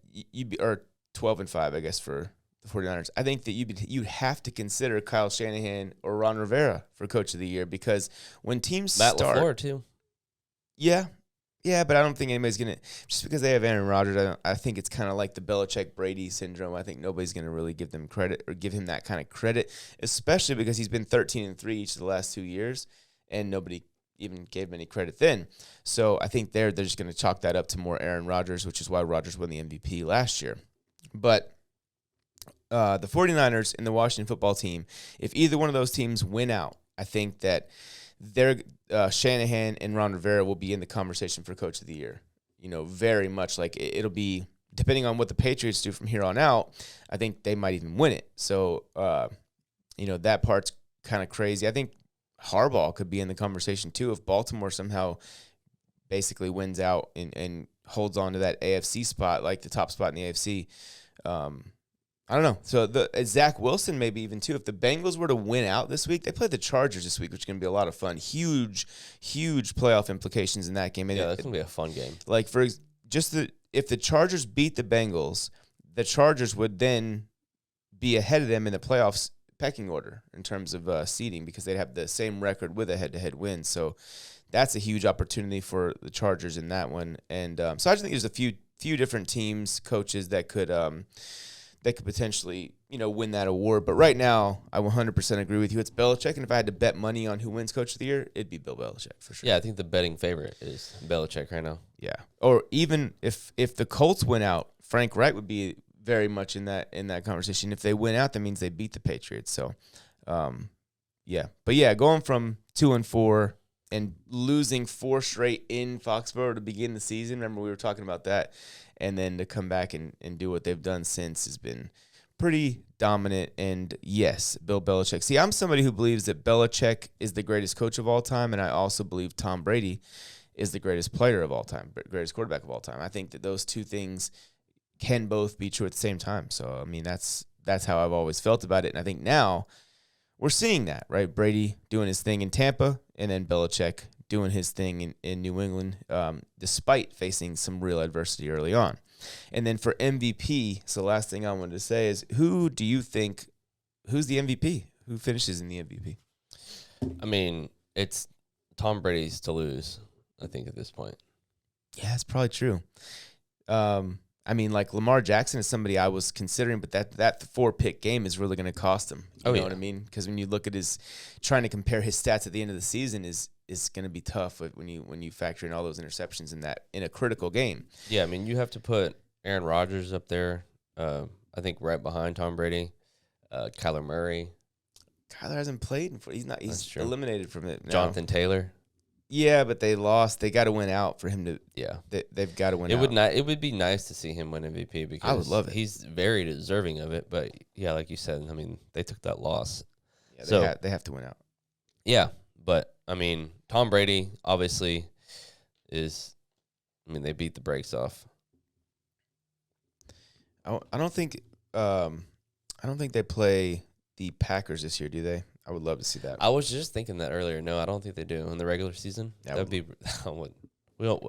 or 12-5, I guess, for the 49ers. I think that you'd have to consider Kyle Shanahan or Ron Rivera for Coach of the Year, because when teams Matt start, LaFleur too. Yeah, but I don't think anybody's going to – just because they have Aaron Rodgers, I think it's kind of like the Belichick-Brady syndrome. I think nobody's going to really give them credit or give him that kind of credit, especially because he's been 13-3 each of the last 2 years, and nobody even gave him any credit then. So I think they're just going to chalk that up to more Aaron Rodgers, which is why Rodgers won the MVP last year. But the 49ers and the Washington football team, if either one of those teams win out, I think that they're Shanahan and Ron Rivera will be in the conversation for Coach of the Year. Very much it'll be, depending on what the Patriots do from here on out, I think they might even win it. So that part's kind of crazy. I think Harbaugh could be in the conversation too if Baltimore somehow basically wins out and holds on to that AFC spot, like the top spot in the AFC. I don't know. So Zach Wilson maybe even too. If the Bengals were to win out this week, they play the Chargers this week, which is going to be a lot of fun. Huge, huge playoff implications in that game. And that's going to be a fun game. Like if the Chargers beat the Bengals, the Chargers would then be ahead of them in the playoffs pecking order in terms of seeding because they'd have the same record with a head-to-head win. So that's a huge opportunity for the Chargers in that one. And so I just think there's a few different teams, coaches that could potentially, win that award. But right now, I 100% agree with you. It's Belichick, and if I had to bet money on who wins Coach of the Year, it'd be Bill Belichick for sure. Yeah, I think the betting favorite is Belichick right now. Yeah. Or even if the Colts win out, Frank Wright would be very much in that conversation. If they win out, that means they beat the Patriots. So, yeah. But yeah, going from 2-4 and losing 4 straight in Foxborough to begin the season. Remember we were talking about that, and then to come back and do what they've done since has been pretty dominant. And yes, Bill Belichick. See, I'm somebody who believes that Belichick is the greatest coach of all time, and I also believe Tom Brady is the greatest player of all time, greatest quarterback of all time. I think that those two things can both be true at the same time. So, I mean, that's how I've always felt about it. And I think now we're seeing that, right? Brady doing his thing in Tampa and then Belichick doing his thing in New England, despite facing some real adversity early on. And then for MVP, so the last thing I wanted to say is who's the MVP? Who finishes in the MVP? I mean, it's Tom Brady's to lose, I think, at this point. Yeah, it's probably true. I mean, like Lamar Jackson is somebody I was considering, but that 4-pick game is really going to cost him. You know what I mean? Because when you look at trying to compare his stats at the end of the season is going to be tough when you factor in all those interceptions in a critical game. Yeah, I mean, you have to put Aaron Rodgers up there. I think right behind Tom Brady, Kyler Murray. Kyler hasn't played. He's eliminated from it now. Jonathan Taylor. Yeah, but they lost. They got to win out for him to. Yeah, they've got to win. It would be nice to see him win MVP because I would love it. He's very deserving of it. But yeah, like you said, I mean, they took that loss. Yeah, they have to win out. Yeah, but I mean, Tom Brady obviously is. I mean, they beat the brakes off. I don't think they play the Packers this year, do they? I would love to see that. I was just thinking that earlier. No, I don't think they do in the regular season. Yeah, That'd be.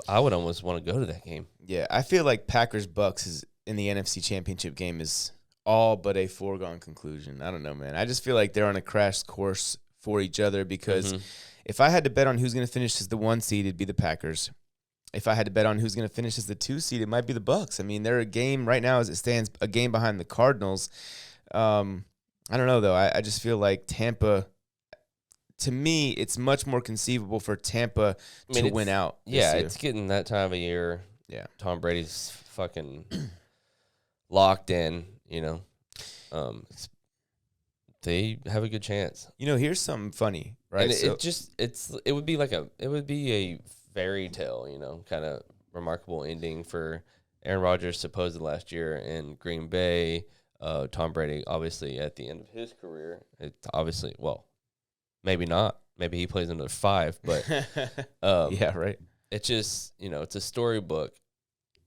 I would almost want to go to that game. Yeah, I feel like Packers Bucks is in the NFC Championship game is all but a foregone conclusion. I don't know, man. I just feel like they're on a crash course for each other because if I had to bet on who's going to finish as the 1 seed, it'd be the Packers. If I had to bet on who's going to finish as the 2 seed, it might be the Bucks. I mean, they're a game right now as it stands, a game behind the Cardinals. I don't know, though. I just feel like Tampa, to me, it's much more conceivable for Tampa to win out. Yeah, it's getting that time of year. Yeah. Tom Brady's fucking locked in, they have a good chance. Here's something funny, right? And it would be a fairy tale, kind of remarkable ending for Aaron Rodgers supposed last year in Green Bay. Tom Brady, obviously, at the end of his career, maybe not. Maybe he plays another 5, but yeah, right. It's just, it's a storybook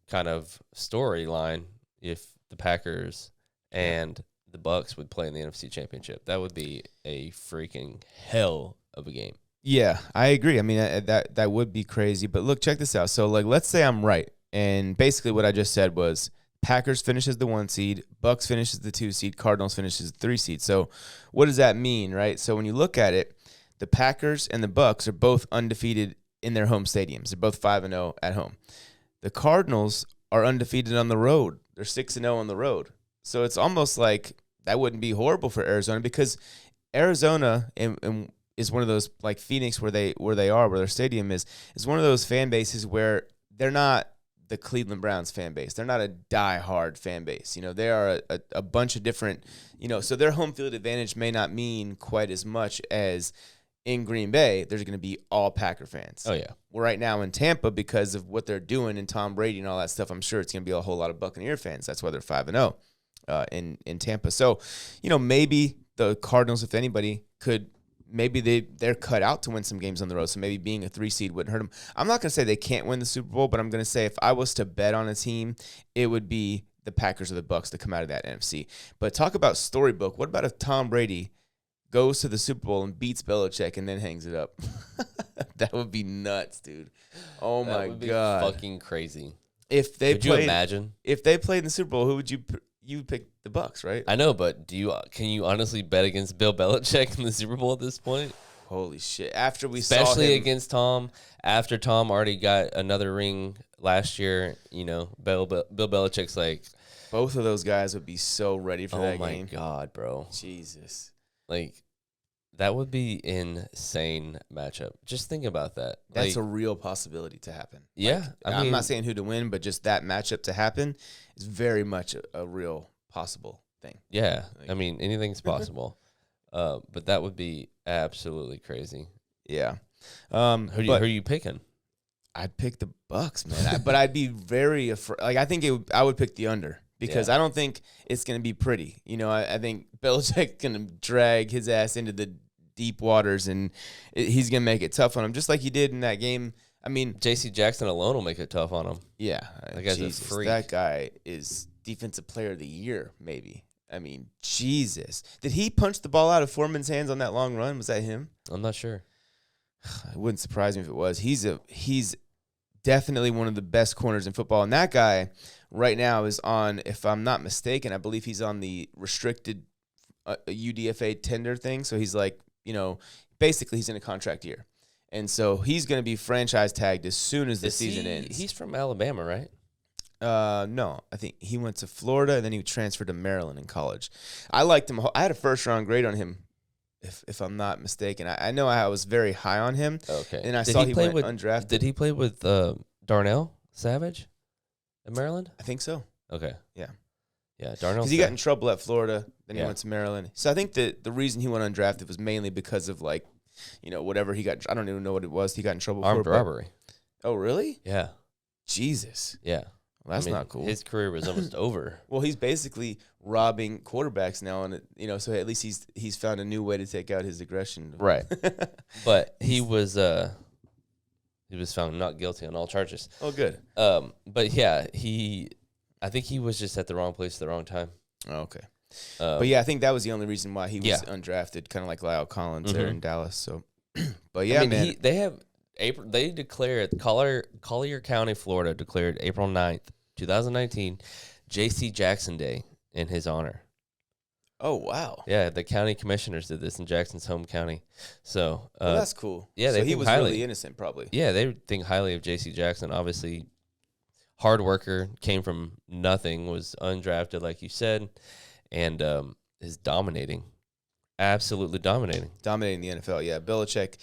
kind of storyline if the Packers and the Bucks would play in the NFC Championship. That would be a freaking hell of a game. Yeah, I agree. I mean, that would be crazy. But look, check this out. So, let's say I'm right. And basically what I just said was Packers finishes the 1 seed, Bucks finishes the 2 seed, Cardinals finishes the 3 seed. So what does that mean, right? So when you look at it, the Packers and the Bucks are both undefeated in their home stadiums. They're both 5-0 at home. The Cardinals are undefeated on the road. They're 6-0 on the road. So it's almost like that wouldn't be horrible for Arizona because Arizona is one of those, like Phoenix where their stadium is one of those fan bases where they're not the Cleveland Browns fan base. They're not a die-hard fan base. They are a bunch of different, so their home field advantage may not mean quite as much as in Green Bay, there's going to be all Packer fans. Oh, yeah. Well, right now in Tampa, because of what they're doing and Tom Brady and all that stuff, I'm sure it's going to be a whole lot of Buccaneer fans. That's why they're 5-0 in Tampa. So, maybe the Cardinals, if anybody, could maybe they're cut out to win some games on the road. So maybe being a 3 seed wouldn't hurt them. I'm not going to say they can't win the Super Bowl, but I'm going to say if I was to bet on a team, it would be the Packers or the Bucs to come out of that NFC. But talk about storybook. What about if Tom Brady goes to the Super Bowl and beats Belichick and then hangs it up? That would be nuts, dude. Oh That my would be God. fucking crazy. If they Could you played, imagine? if they played in the Super Bowl, who would you would pick the Bucs, right? I know, but can you honestly bet against Bill Belichick in the Super Bowl at this point? Holy shit. After we saw Especially him, against Tom, after Tom already got another ring last year, Bill Belichick's like, both of those guys would be so ready for oh that my game. God, bro. Jesus. Like, that would be insane matchup. Just think about that. That's Like, a real possibility to happen. yeah. I'm not saying who to win, but just that matchup to happen is very much a real possible thing. yeah. Like- I mean, anything's possible. But that would be absolutely crazy. Yeah. Who are you picking? I'd pick the Bucs, man. But I'd be very afraid. Like, I think I would pick the under because Yeah. I don't think it's going to be pretty. I think Belichick's going to drag his ass into the deep waters, and he's going to make it tough on him, just like he did in that game. I mean, J.C. Jackson alone will make it tough on him. yeah. That guy's a Jesus, freak. that guy is Defensive Player of the Year, maybe. I mean, Jesus. Did he punch the ball out of Foreman's hands on that long run? Was that him? I'm not sure. It wouldn't surprise me if it was. He's definitely one of the best corners in football. And that guy right now is on, if I'm not mistaken, I believe he's on the restricted UDFA tender thing. So he's like, basically he's in a contract year. And so he's going to be franchise tagged as soon as the season ends. He's from Alabama, right? No, I think he went to Florida and then he transferred to Maryland in college. I liked him. I had a first-round grade on him, if I'm not mistaken. I know I was very high on him. Okay. And I saw he went undrafted. Did he play with Darnell Savage in Maryland? I think so. Okay. Yeah. Yeah, Darnell. Because he got in trouble at Florida, then he Yeah. went to Maryland. So I think that the reason he went undrafted was mainly because of, like, whatever he got. I don't even know what it was he got in trouble armed for. robbery. Oh, really? Yeah. Jesus. Yeah. Well, that's not cool. His career was almost over. Well, he's basically robbing quarterbacks now, and so at least he's found a new way to take out his aggression. Right. But he was found not guilty on all charges. Oh, good. But yeah, I think he was just at the wrong place at the wrong time. Oh, okay. Um, But yeah, I think that was the only reason why he was Yeah. undrafted, kind of like Lyle Collins there Mhm. in Dallas. So, but yeah, I mean, man. they declared Collier County, Florida declared April 9th, 2019, J.C. Jackson Day in his honor. Oh, wow. Yeah, the county commissioners did this in Jackson's home county. So, Well, that's cool. yeah, so they he think was highly. really innocent, probably. yeah, they think highly of J.C. Jackson. Obviously, hard worker, came from nothing, was undrafted, like you said, and is dominating. Absolutely dominating. Dominating the NFL, yeah. Belichick.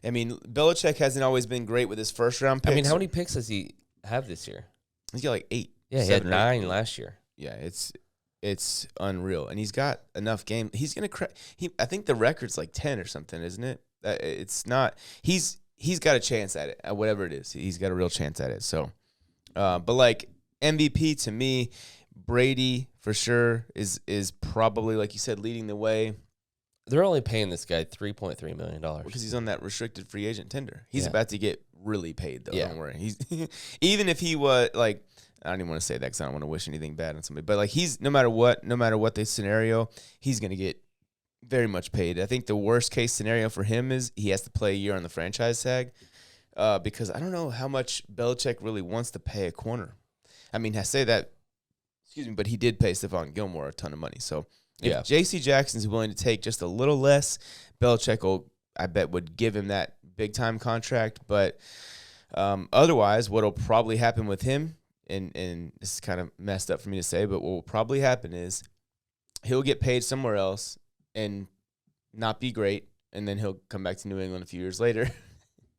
I mean, Belichick hasn't always been great with his first-round picks. I mean, how many picks does he have this year? He's got like 8. Yeah, he had 7 or 8. 9 last year. Yeah, it's unreal, and he's got enough game. He's gonna I think the record's like 10 or something, isn't it? It's not. He's got a chance at it, at whatever it is. He's got a real chance at it. So, but like MVP to me, Brady for sure is probably, like you said, leading the way They're only paying this guy $3.3 million. because he's on that restricted free agent tender. He's Yeah. about to get really paid though. Yeah. Don't worry. He's even if he was like. I don't even want to say that because I don't want to wish anything bad on somebody. But like he's no matter what the scenario, he's gonna get very much paid. I think the worst case scenario for him is he has to play a year on the franchise tag, because I don't know how much Belichick really wants to pay a corner. I mean, I say that, excuse me, but he did pay Stephon Gilmore a ton of money. So if Yeah. J.C. Jackson's willing to take just a little less, Belichick I bet would give him that big time contract. But otherwise, what'll probably happen with him, and this is kind of messed up for me to say, but what will probably happen is he'll get paid somewhere else and not be great, and then he'll come back to New England a few years later,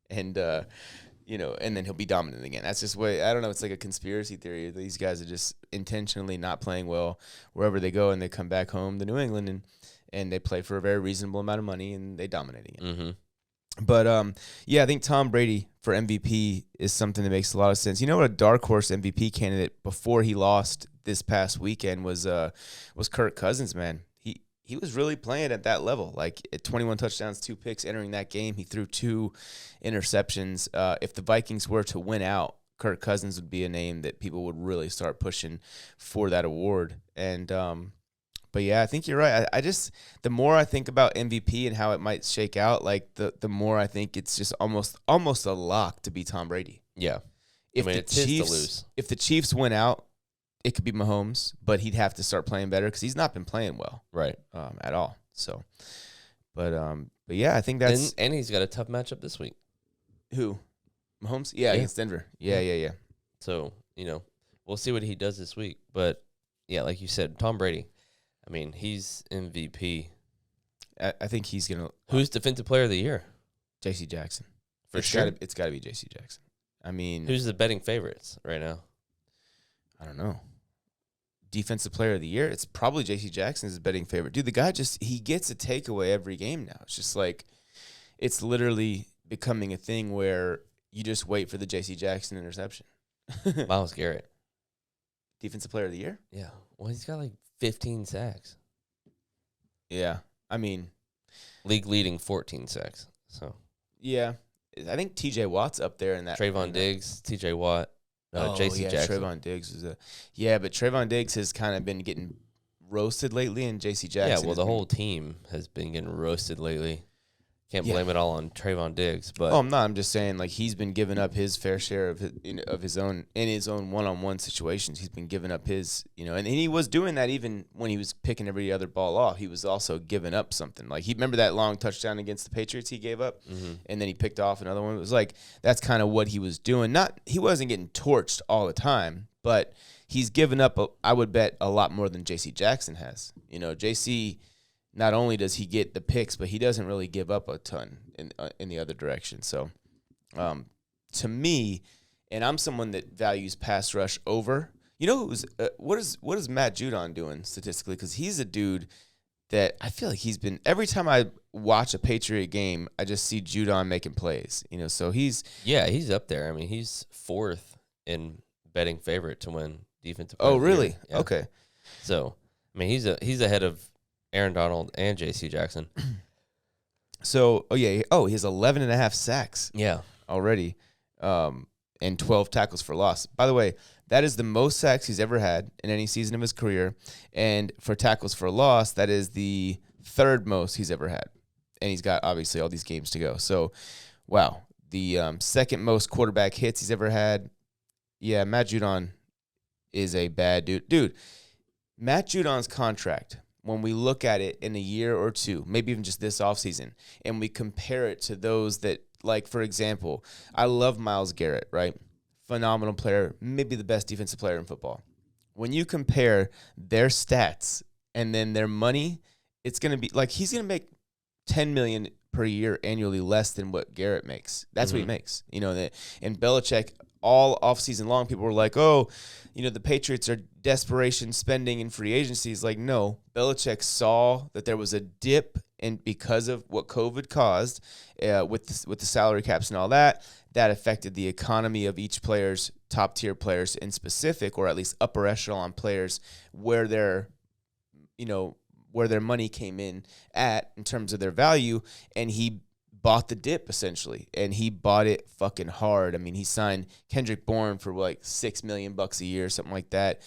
and and then he'll be dominant again. That's just I don't know. It's like a conspiracy theory. These guys are just intentionally not playing well wherever they go, and they come back home to New England and they play for a very reasonable amount of money and they dominate again. Mm-hmm. But yeah, I think Tom Brady for MVP is something that makes a lot of sense. You know what a dark horse MVP candidate before he lost this past weekend was Kirk Cousins, man. he was really playing at that level. Like at 21 touchdowns, 2 picks entering that game. He threw 2 interceptions. If the Vikings were to win out, Kirk Cousins would be a name that people would really start pushing for that award. And but yeah, I think you're right. I just the more I think about MVP and how it might shake out, like the more I think it's just almost a lock to be Tom Brady. Yeah. If it's his to lose. If the Chiefs win out, it could be Mahomes, but he'd have to start playing better because he's not been playing well, right, at all. So, but yeah, I think that's and he's got a tough matchup this week. Who, Mahomes? Yeah, against Denver. Yeah. So we'll see what he does this week. But yeah, like you said, Tom Brady. I mean, he's MVP. I think he's gonna. Who's Defensive Player of the Year? J.C. Jackson. It's sure. It's got to be J.C. Jackson. I mean, who's the betting favorites right now? I don't know. Defensive Player of the Year, it's probably J.C. Jackson is the betting favorite. Dude, the guy he gets a takeaway every game now. It's just like, it's literally becoming a thing where you just wait for the J.C. Jackson interception. Myles Garrett. Defensive Player of the Year? Yeah. Well, he's got like 15 sacks. Yeah. I mean, league leading 14 sacks. So, yeah. I think T.J. Watt's up there in that. Trayvon Diggs, T.J. Watt. J.C. Jackson. Trayvon Diggs was but Trayvon Diggs has kind of been getting roasted lately, and J.C. Jackson. Yeah, well, the whole team has been getting roasted lately. Can't blame it all on Trayvon Diggs, but I'm not. I'm just saying, like, he's been giving up his fair share of his own one-on-one situations. He's been giving up his, and he was doing that even when he was picking every other ball off. He was also giving up something. Like, remember that long touchdown against the Patriots he gave up, and then he picked off another one. It was like that's kind of what he was doing. He wasn't getting torched all the time, but he's given up. I would bet a lot more than J.C. Jackson has. J.C. Not only does he get the picks, but he doesn't really give up a ton in the other direction. So, to me, and I'm someone that values pass rush over. What is Matt Judon doing statistically? Because he's a dude that I feel like he's been every time I watch a Patriot game, I just see Judon making plays. So he's up there. I mean, he's 4th in betting favorite to win defensive. Oh, really? Yeah. Okay. So, I mean, he's ahead of Aaron Donald and J.C. Jackson. So, he has 11.5 sacks. Yeah. Already, and 12 tackles for loss. By the way, that is the most sacks he's ever had in any season of his career. And for tackles for loss, that is the 3rd most he's ever had. And he's got, obviously, all these games to go. So, wow. The 2nd most quarterback hits he's ever had. Yeah, Matt Judon is a bad dude. Dude, Matt Judon's contract, when we look at it in a year or two, maybe even just this offseason, and we compare it to those that, like, for example, I love Myles Garrett, right? Phenomenal player, maybe the best defensive player in football. When you compare their stats and then their money, it's going to be like he's going to make $10 million per year annually less than what Garrett makes. That's what he makes. And Belichick, all offseason long, people were like, oh, the Patriots are desperation spending in free agency. It's like, no, Belichick saw that there was a dip and because of what COVID caused with the salary caps and all that affected the economy of each player's top tier players in specific, or at least upper echelon players where their money came in in terms of their value. And he bought the dip essentially, and he bought it fucking hard. I mean, he signed Kendrick Bourne for like $6 million a year, something like that.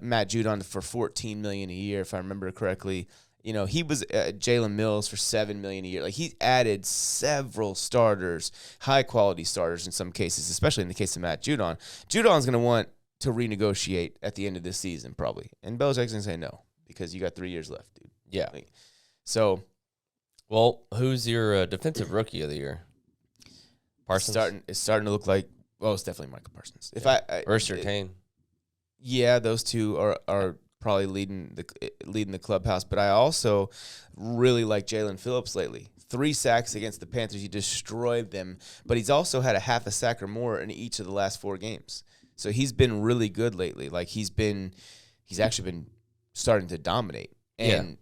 Matt Judon for $14 million a year, if I remember correctly. He was Jalen Mills for $7 million a year. Like, he added several starters, high quality starters in some cases, especially in the case of Matt Judon. Judon's going to want to renegotiate at the end of this season probably, and Belichick's going to say no because you got 3 years left, dude. Yeah. So. Well, who's your defensive rookie of the year? Parsons? It's starting to look like, it's definitely Michael Parsons. Or Surtain. Yeah, those two are probably leading the clubhouse. But I also really like Jalen Phillips lately. 3 sacks against the Panthers. He destroyed them. But he's also had a half a sack or more in each of the last 4 games. So he's been really good lately. Like, he's actually been starting to dominate. And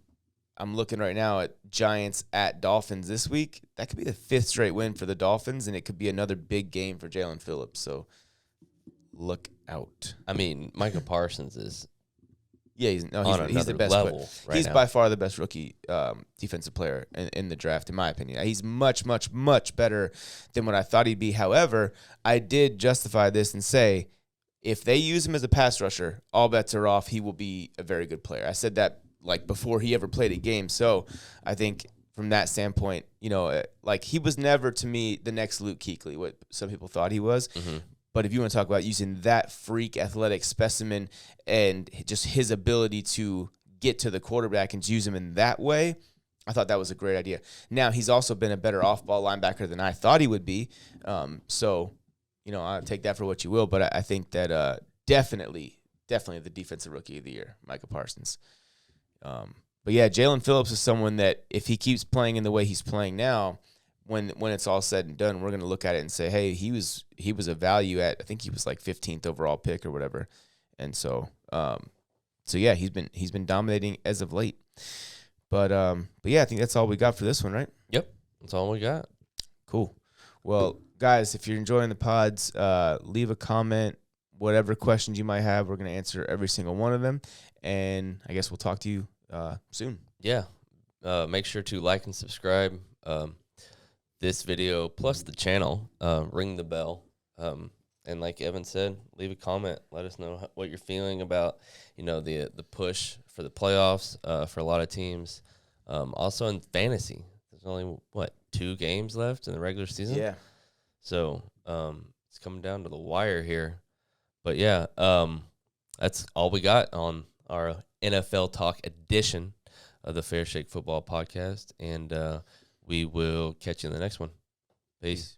I'm looking right now at Giants at Dolphins this week. That could be the 5th straight win for the Dolphins, and it could be another big game for Jalen Phillips. So look out. I mean, Michael Parsons is Yeah, he's the another best level player. right He's now. by far the best rookie defensive player in the draft, in my opinion. He's much, much, much better than what I thought he'd be. However, I did justify this and say, if they use him as a pass rusher, all bets are off. He will be a very good player. I said that like before he ever played a game. So I think from that standpoint, like he was never to me the next Luke Kuechly, what some people thought he was. Mm-hmm. But if you want to talk about using that freak athletic specimen and just his ability to get to the quarterback and use him in that way, I thought that was a great idea. Now, he's also been a better off-ball linebacker than I thought he would be. So, I'll take that for what you will. But I think that definitely the defensive rookie of the year, Micah Parsons. But, yeah, Jalen Phillips is someone that if he keeps playing in the way he's playing now, when it's all said and done, we're going to look at it and say, hey, he was a value at, I think he was like 15th overall pick or whatever. And so yeah, he's been dominating as of late. But yeah, I think that's all we got for this one, right? Yep, that's all we got. Cool. Well, guys, if you're enjoying the pods, leave a comment. Whatever questions you might have, we're going to answer every single one of them. And I guess we'll talk to you soon. Yeah. Make sure to like and subscribe. This video plus the channel, ring the bell, and like Evan said, leave a comment. Let us know what you're feeling about the push for the playoffs for a lot of teams. Also in fantasy, there's only 2 games left in the regular season. Yeah. So it's coming down to the wire here. But yeah, that's all we got on our NFL Talk edition of the Fair Shake Football Podcast, and we will catch you in the next one. Peace.